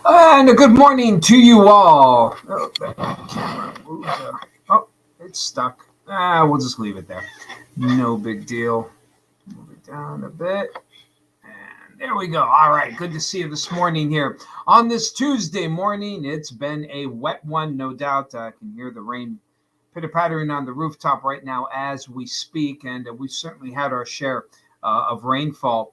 And a good morning to you all. Oh, that camera moved. Oh, it's stuck. We'll just leave it there. No big deal. Move it down a bit. And there we go. All right. Good to see you this morning here. On this Tuesday morning, it's been a wet one, no doubt. I can hear the rain pitter pattering on the rooftop right now as we speak. And we've certainly had our share of rainfall.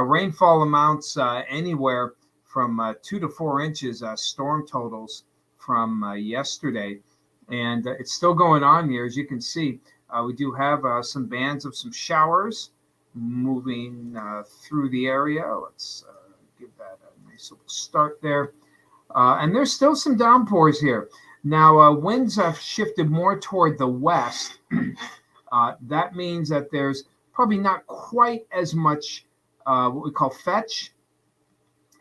Rainfall amounts anywhere from 2 to 4 inches storm totals from yesterday. And it's still going on here. As you can see, we do have some bands of some showers moving through the area. Let's give that a nice little start there. And there's still some downpours here. Now, winds have shifted more toward the west. That means that there's probably not quite as much what we call fetch,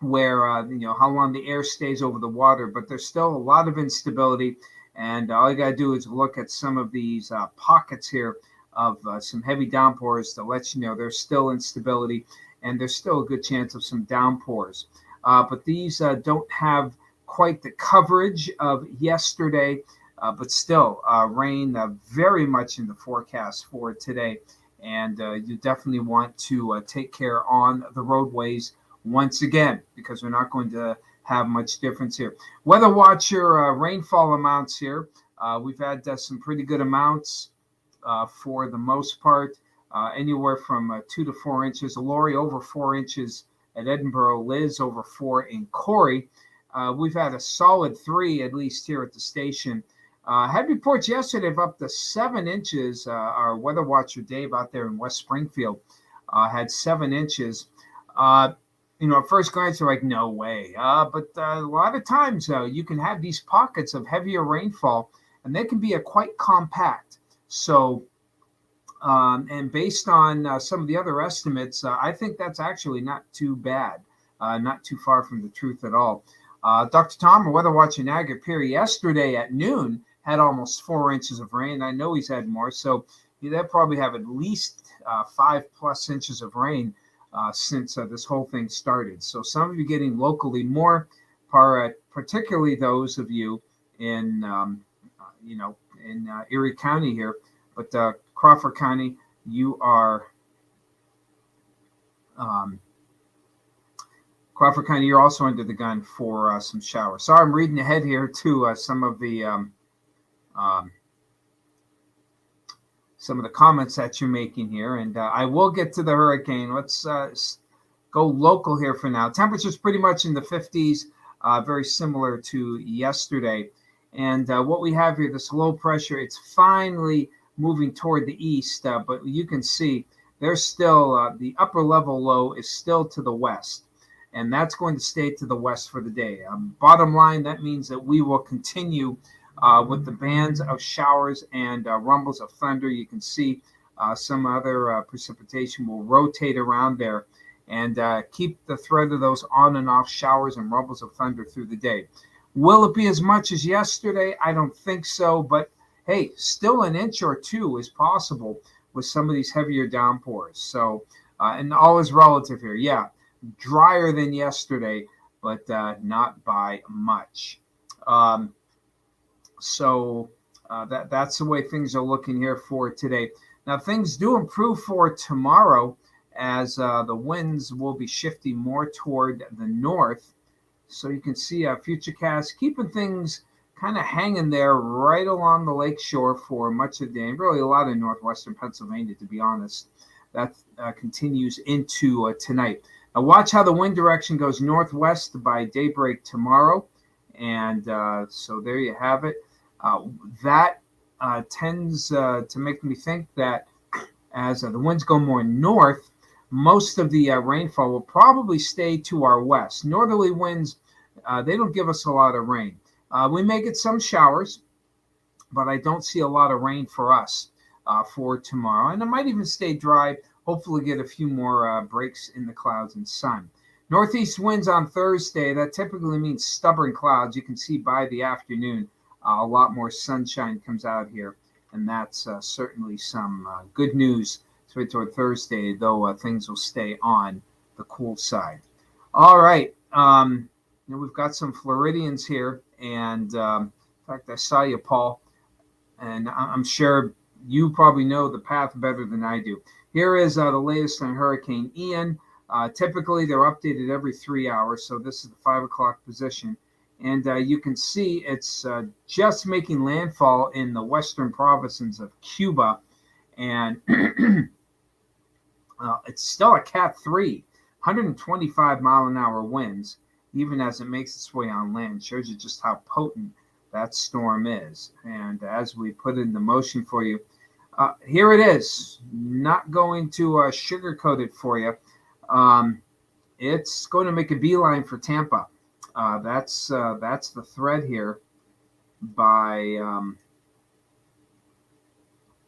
where how long the air stays over the water, but there's still a lot of instability. And all you got to do is look at some of these pockets here of some heavy downpours to let you know there's still instability and there's still a good chance of some downpours. But these don't have quite the coverage of yesterday, but still rain very much in the forecast for today. And you definitely want to take care on the roadways once again, because we're not going to have much difference here. Weather Watcher rainfall amounts here. We've had some pretty good amounts for the most part, anywhere from 2 to 4 inches. Lori over 4 inches at Edinburgh, Liz over 4 in Corey. We've had a solid 3, at least here at the station. Had reports yesterday of up to 7 inches. Our weather watcher Dave out there in West Springfield had 7 inches. At first glance, you're like, no way. But a lot of times, you can have these pockets of heavier rainfall, and they can be quite compact. So, and based on some of the other estimates, I think that's actually not too bad, not too far from the truth at all. Dr. Tom, our weather watcher Niagara Pier, yesterday at noon had almost 4 inches of rain. I know he's had more, so they'll probably have at least 5+ inches of rain since this whole thing started. So some of you getting locally more, particularly those of you in Erie County here, but Crawford County, you are Crawford County, you're also under the gun for some showers. Sorry, I'm reading ahead here to some of the comments that you're making here, and I will get to the hurricane. Let's go local here for now. Temperatures pretty much in the 50s, very similar to yesterday. And what we have here, this low pressure, it's finally moving toward the east, but you can see there's still the upper level low is still to the west, and that's going to stay to the west for the day. Bottom line, that means that we will continue with the bands of showers and rumbles of thunder. You can see some other precipitation will rotate around there and keep the thread of those on and off showers and rumbles of thunder through the day. Will it be as much as yesterday? I don't think so, but hey, still an inch or two is possible with some of these heavier downpours. So, and all is relative here. Yeah, drier than yesterday, but not by much. So that's the way things are looking here for today. Now, things do improve for tomorrow as the winds will be shifting more toward the north. So you can see Futurecast keeping things kind of hanging there right along the lake shore for much of the day. Really a lot of northwestern Pennsylvania, to be honest. That continues into tonight. Now watch how the wind direction goes northwest by daybreak tomorrow. And so there you have it. That tends to make me think that as the winds go more north, most of the rainfall will probably stay to our west. Northerly winds, they don't give us a lot of rain. We may get some showers, but I don't see a lot of rain for us for tomorrow. And it might even stay dry, hopefully get a few more breaks in the clouds and sun. Northeast winds on Thursday, that typically means stubborn clouds. You can see by the afternoon, a lot more sunshine comes out here. And that's certainly some good news toward Thursday, though things will stay on the cool side. All right. we've got some Floridians here, and in fact, I saw you, Paul, and I'm sure you probably know the path better than I do. Here is the latest on Hurricane Ian. Typically, they're updated every 3 hours, so this is the 5 o'clock position. And you can see it's just making landfall in the western provinces of Cuba. And it's still a Cat 3, 125-mile-an-hour winds, even as it makes its way on land. Shows you just how potent that storm is. And as we put it into motion for you, here it is. Not going to sugarcoat it for you. It's going to make a beeline for Tampa. That's the thread here.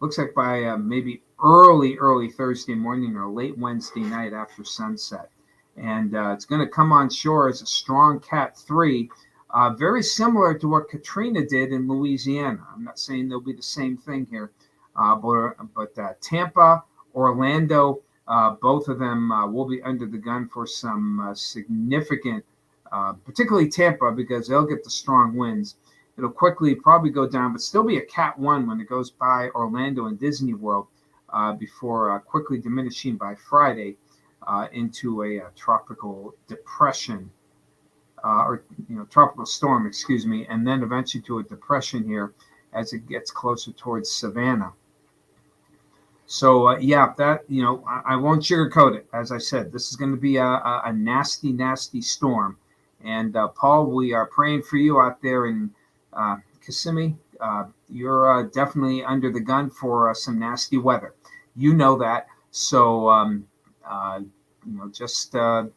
Looks like by maybe early Thursday morning or late Wednesday night after sunset. And it's going to come on shore as a strong Cat 3, very similar to what Katrina did in Louisiana. I'm not saying they'll be the same thing here, but Tampa, Orlando, both of them will be under the gun for some significant, particularly Tampa, because they'll get the strong winds. It'll quickly probably go down, but still be a Cat 1 when it goes by Orlando and Disney World before quickly diminishing by Friday into a tropical depression or tropical storm, excuse me, and then eventually to a depression here as it gets closer towards Savannah. So, that, I won't sugarcoat it. As I said, this is going to be a nasty, nasty storm. And, Paul, we are praying for you out there in Kissimmee. You're definitely under the gun for some nasty weather. You know that. So, just, do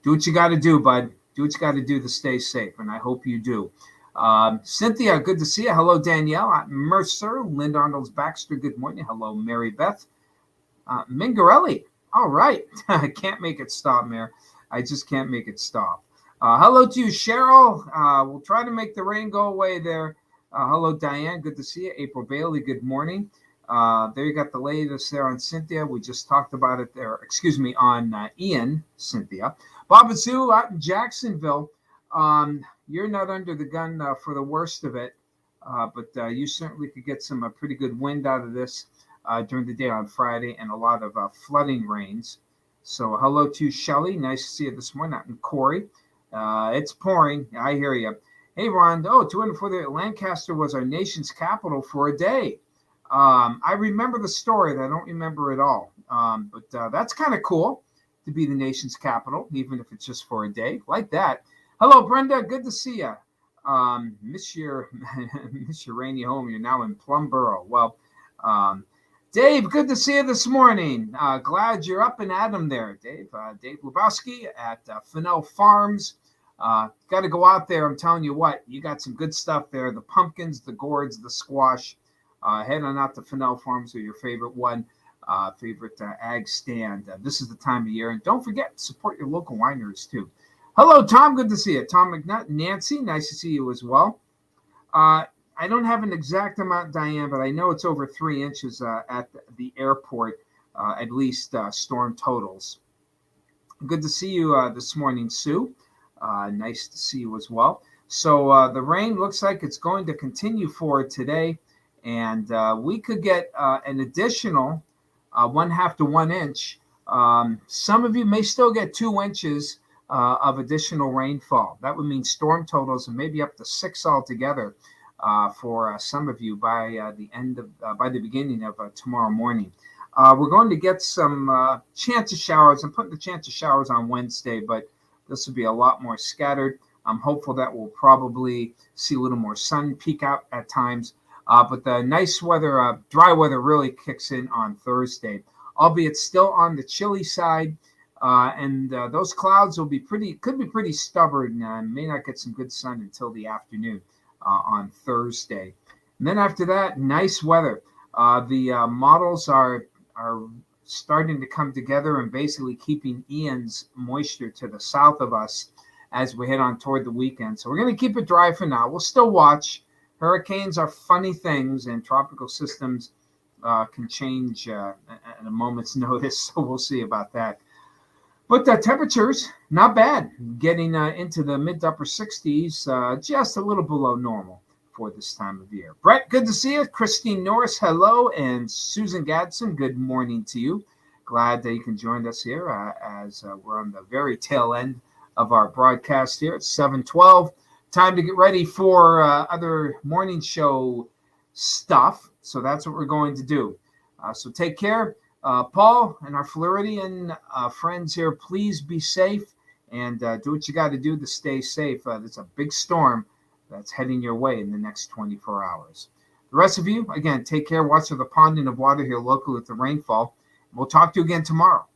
what you got to do, bud. Do what you got to do to stay safe. And I hope you do. Cynthia, good to see you. Hello, Danielle. Mercer, Linda Arnold's Baxter, good morning. Hello, Mary Beth. Mingarelli, all right. I can't make it stop, Mayor. I just can't make it stop. Hello to you, Cheryl. We'll try to make the rain go away there. Hello, Diane, good to see you. April Bailey, good morning. There you got the latest there on Cynthia. We just talked about it there. Excuse me, on Ian, Cynthia. Bob and Sue out in Jacksonville. You're not under the gun for the worst of it, but you certainly could get some pretty good wind out of this during the day on Friday and a lot of flooding rains. So hello to Shelley. Nice to see you this morning out in Corey. It's pouring. I hear you. Hey, Ron. 240. Lancaster was our nation's capital for a day. I remember the story. I don't remember it all. But that's kind of cool to be the nation's capital, even if it's just for a day like that. Hello, Brenda. Good to see you. Miss your rainy home. You're now in Plumboro. Well, Dave, good to see you this morning. Glad you're up and at 'em there, Dave. Dave Lubowski at Fennell Farms. Got to go out there. I'm telling you what, you got some good stuff there. The pumpkins, the gourds, the squash. Head on out to Fennell Farms or your favorite one, favorite ag stand. This is the time of year. And don't forget, support your local wineries, too. Hello, Tom. Good to see you. Tom McNutt. Nancy, nice to see you as well. I don't have an exact amount, Diane, but I know it's over 3 inches at the airport, at least storm totals. Good to see you this morning, Sue. Nice to see you as well. So the rain looks like it's going to continue for today, and we could get an additional 1/2 to 1 inch. Some of you may still get 2 inches of additional rainfall. That would mean storm totals and maybe up to 6 altogether for some of you by the beginning of tomorrow morning. We're going to get some chance of showers. I'm putting the chance of showers on Wednesday, but this will be a lot more scattered. I'm hopeful that we'll probably see a little more sun peek out at times. But the nice weather, dry weather really kicks in on Thursday, albeit still on the chilly side. And those clouds could be pretty stubborn and may not get some good sun until the afternoon on Thursday. And then after that, nice weather. The models are starting to come together and basically keeping Ian's moisture to the south of us as we head on toward the weekend. So we're going to keep it dry for now. We'll still watch. Hurricanes are funny things, and tropical systems can change at a moment's notice. So we'll see about that. But the temperatures, not bad. Getting into the mid to upper 60s, just a little below normal for this time of year. Brett, good to see you. Christine Norris, hello. And Susan Gadsden, good morning to you. Glad that you can join us here as we're on the very tail end of our broadcast here. It's 7:12. Time to get ready for other morning show stuff. So that's what we're going to do. So take care. Paul and our Floridian friends here, please be safe and do what you got to do to stay safe. There's a big storm that's heading your way in the next 24 hours. The rest of you, again, take care. Watch for the ponding of water here locally with the rainfall. We'll talk to you again tomorrow.